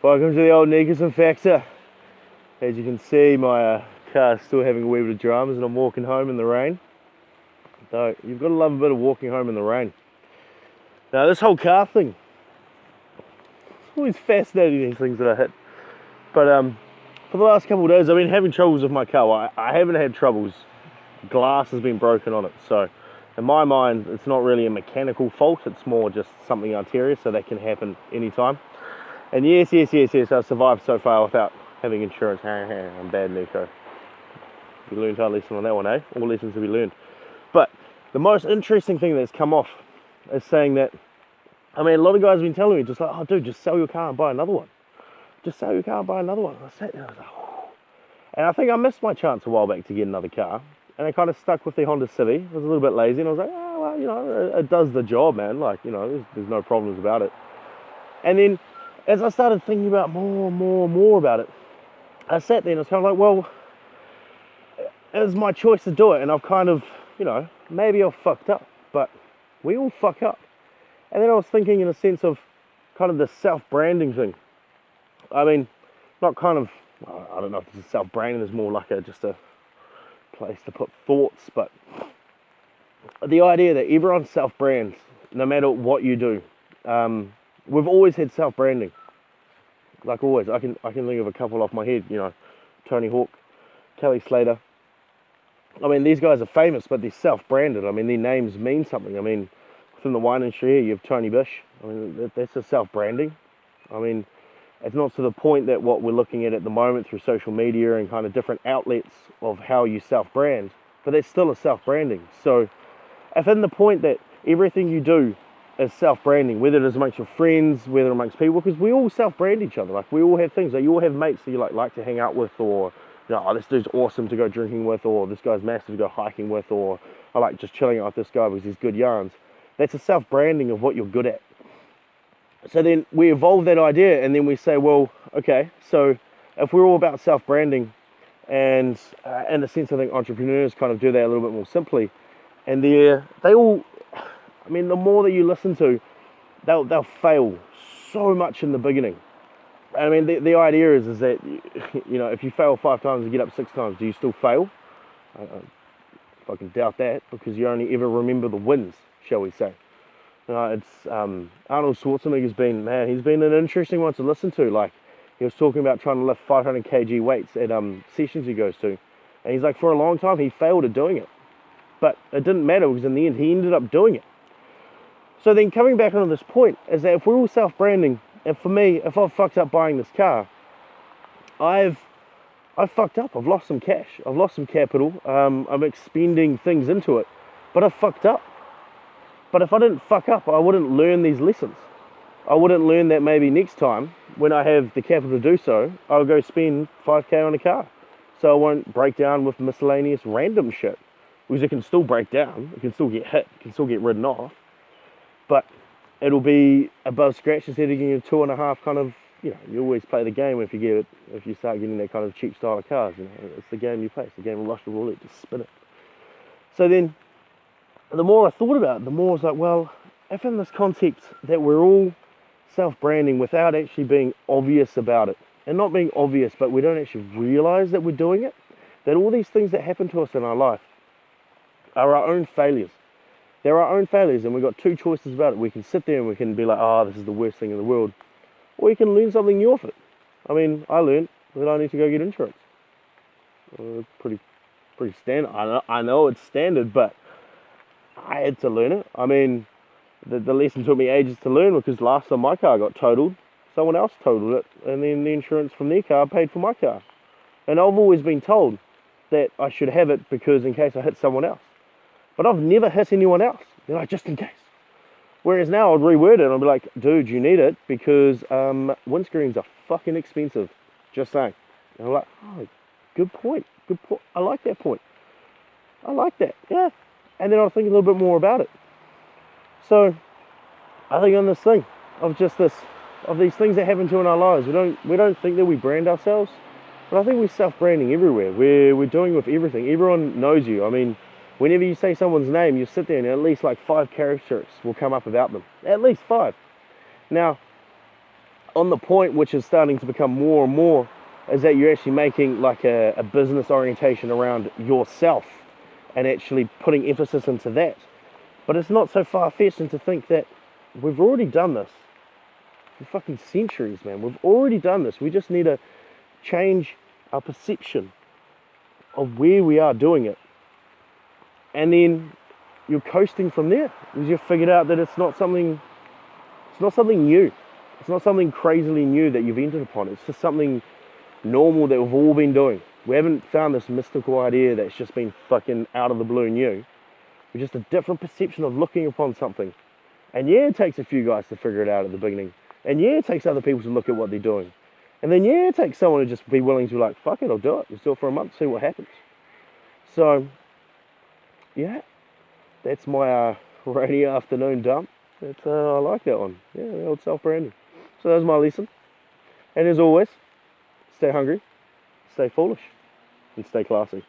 Welcome to the old Nicholson Factor. As you can see, my car's still having a wee bit of dramas and I'm walking home in the rain. So you've got to love a bit of walking home in the rain. Now this whole car thing, it's always fascinating, these things that I hit. But for the last couple of days I've been having troubles with my car. Well, I haven't had troubles. Glass has been broken on it. So in my mind, it's not really a mechanical fault. It's more just something ulterior, so that can happen anytime. And yes, I've survived so far without having insurance. I'm bad, Nico. We learned our lesson on that one, eh? All lessons to be learned. But the most interesting thing that's come off is saying that, I mean, a lot of guys have been telling me, just like, oh, dude, just sell your car and buy another one. Just sell your car and buy another one. I sat there, I was like, oh. And I think I missed my chance a while back to get another car. And I kind of stuck with the Honda Civic. I was a little bit lazy, and I was like, oh, well, you know, it does the job, man. Like, you know, there's no problems about it. And then, as I started thinking about more about it, I sat there and I was kind of like, well, it was my choice to do it, and I've kind of, you know, maybe I've fucked up, but we all fuck up. And then I was thinking in a sense of kind of the self-branding thing. I mean, not kind of, I don't know if it's self-branding, it's more like just a place to put thoughts, but the idea that everyone self-brands, no matter what you do. We've always had self-branding, like always. I can think of a couple off my head, you know, Tony Hawk, Kelly Slater. I mean, these guys are famous, but they're self-branded. I mean, their names mean something. I mean, within the wine industry here, you have Tony Bish. I mean, that's a self-branding. I mean, it's not to the point that what we're looking at the moment through social media and kind of different outlets of how you self-brand, but that's still a self-branding. So, if in the point that everything you do is self-branding, whether it is amongst your friends, whether amongst people, because we all self-brand each other. Like, we all have things. Like, you all have mates that you like to hang out with, or, you know, oh, this dude's awesome to go drinking with, or this guy's massive to go hiking with, or I like just chilling out with this guy because he's good yarns. That's a self-branding of what you're good at. So then we evolve that idea, and then we say, well, okay, so if we're all about self-branding, and in a sense I think entrepreneurs kind of do that a little bit more simply, and they all, I mean, the more that you listen to, they'll fail so much in the beginning. I mean, the idea is that, you know, if you fail 5 times and get up 6 times, do you still fail? I fucking doubt that, because you only ever remember the wins, shall we say. It's Arnold Schwarzenegger's been, man, he's been an interesting one to listen to. Like, he was talking about trying to lift 500 kg weights at sessions he goes to, and he's like, for a long time he failed at doing it, but it didn't matter, because in the end he ended up doing it. So then coming back onto this point is that if we're all self-branding, and for me, if I've fucked up buying this car, I've fucked up. I've lost some cash. I've lost some capital. I'm expending things into it, but I've fucked up. But if I didn't fuck up, I wouldn't learn these lessons. I wouldn't learn that maybe next time, when I have the capital to do so, I'll go spend 5k on a car. So I won't break down with miscellaneous random shit. Because it can still break down, it can still get hit, it can still get ridden off. But it'll be above scratch instead of getting a 2.5 kind of, you know, you always play the game if you start getting that kind of cheap style of cars, you know, it's the game you play, it's the game of Russian roulette, just spin it. So then, the more I thought about it, the more I was like, well, if in this context that we're all self-branding without actually being obvious about it, and not being obvious, but we don't actually realize that we're doing it, that all these things that happen to us in our life are our own failures. They're our own failures, and we've got 2 choices about it. We can sit there and we can be like, oh, this is the worst thing in the world. Or you can learn something new off it. I mean, I learned that I need to go get insurance. Pretty standard. I know it's standard, but I had to learn it. I mean, the lesson took me ages to learn, because last time my car got totaled, someone else totaled it, and then the insurance from their car paid for my car. And I've always been told that I should have it because in case I hit someone else. But I've never hit anyone else. They're like, just in case. Whereas now I'd reword it and I'd be like, dude, you need it because windscreens are fucking expensive. Just saying. And I'm like, oh, good point. Good point. I like that point. I like that. Yeah. And then I'll think a little bit more about it. So I think on this thing of these things that happen to in our lives, we don't think that we brand ourselves, but I think we're self-branding everywhere. We're doing it with everything. Everyone knows you. I mean, whenever you say someone's name, you sit there and at least like 5 characteristics will come up about them. At least 5. Now, on the point, which is starting to become more and more, is that you're actually making like a business orientation around yourself and actually putting emphasis into that. But it's not so far-fetched to think that we've already done this for fucking centuries, man. We've already done this. We just need to change our perception of where we are doing it. And then you're coasting from there, because you've figured out that it's not something new. It's not something crazily new that you've entered upon. It's just something normal that we've all been doing. We haven't found this mystical idea that's just been fucking out of the blue new. It's just a different perception of looking upon something. And yeah, it takes a few guys to figure it out at the beginning. And yeah, it takes other people to look at what they're doing. And then yeah, it takes someone to just be willing to be like, fuck it, I'll do it. Just do it for a month, see what happens. So, yeah, that's my rainy afternoon dump. I like that one. Yeah, the old self-branding. So that's my lesson. And as always, stay hungry, stay foolish, and stay classy.